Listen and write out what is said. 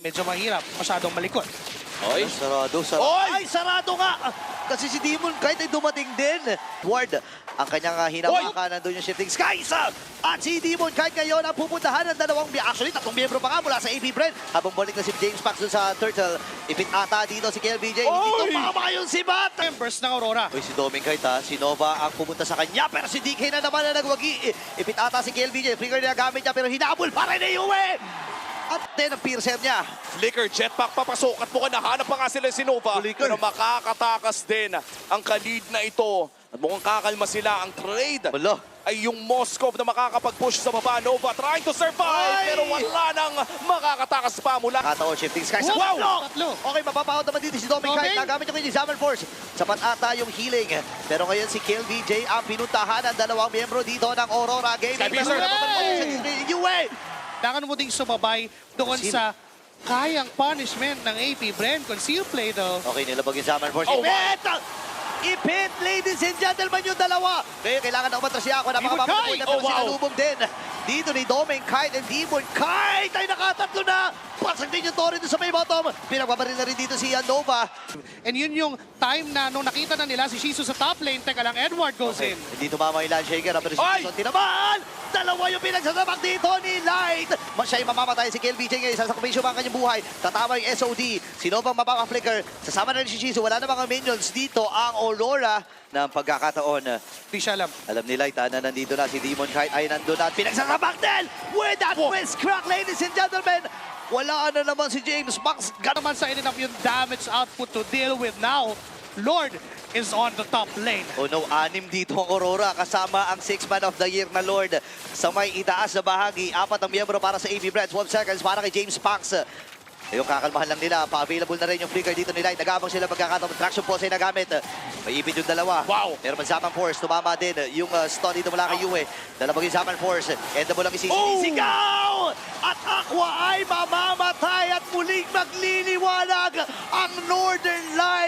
medyo mahirap, masyadong malikot. Oy. Sarado. Oy! Ay, sarado nga! Kasi si Demon kahit ay dumating din. Ward, ang kanyang hinawakan, nandun yung shifting skies. At si Demon kahit ngayon ang pupuntahan ng actually, tatlong miyembro pa nga mula sa AP Brand. Habang balik na si James Pax dun sa Turtle, ipit ata dito si KLBJ. Hindi to makamayun si Bat. Members ng Aurora. Uy, si Doming kahit si Nova ang pumunta sa kanya. Pero si DK na naman na nagwagi. Ipit ata si KLBJ. Flicker na gamit niya pero hinabol pa rin na Uwe. At din ang piercer niya. Flicker, jetpack, papasok at mukhang nahanap pa nga sila si Nova. Flicker. Pero makakatakas din ang kalid na ito. At mukhang kakalma sila. Ang trade Wala. ay yung Moskov na makakapag-push sa baba. Nova trying to survive, Ay! pero wala nang makakatakas pa mula. Kataon, shifting skies. Wow! Tatlo. Okay, mapapahod naman dito si Doming kahit nagamit yung Summer Force. Sapat ata yung healing. Pero ngayon si KLBJ ang pinuntahan ng dalawang miyembro dito ng Aurora Gaming. Sky Piercer. Uwe! Kailangan mo ding sumabay doon Conceal. sa kayang punishment ng AP Brand. Conceal play though. Okay, nilabag yung Summer Force. Oh, Ipit! Ipit, ladies and gentlemen, yung dalawa. Kaya kailangan na umatras siya ako na Demon makapapapoy Kite! na pero Oh, wow. sinalubong din. Dito ni Doming Kite and Demon Kite ay nakatatlo na. Pasag din yung Torre sa may bottom. Pinagbabaril na rin dito si Nova. And yun yung time na nung nakita na nila si Shizu sa top lane, teka lang, Edward goes in. Hindi tumama yung land shaker. Pero si Ay! Jason tinamaan. Dalawa yung pinagsasabak dito ni Light. Siya yung mamamatay si KLBJ ngayon. Sasakupin siya ang kanyang buhay. Tatama yung SOD. Si Nova mapapa-flicker. Sasama na rin si Shizu. Wala na mga minions dito ang Aurora ng pagkakataon. Hindi siya alam. Alam ni Light na nandito na si Demon Kite ay nandun na at pinagsasabak din with that whisk crack, ladies and gentlemen. Wala na naman si James Max. Naman sa enough yung damage output to deal with now. Lord is on the top lane. Oh no, 6 dito ang Aurora kasama ang 6 man of the year na Lord. Sa may itaas na bahagi, 4 ang miyembro para sa AV Bread. 12 seconds para kay James Pax. Yung kakalmahan lang nila, pa-available na rin yung flicker dito ni Light. Nagabang sila pagkakataon. Traction pulse ay nagamit. May ipid yung dalawa. Wow! Pero Manzaman Force, tumama din yung stun dito mula kay Yue. Dalawang yung Zaman Force. Endable lang isisigaw! At Aqua ay mamamatay at muling magliliwanag ang Northern Light.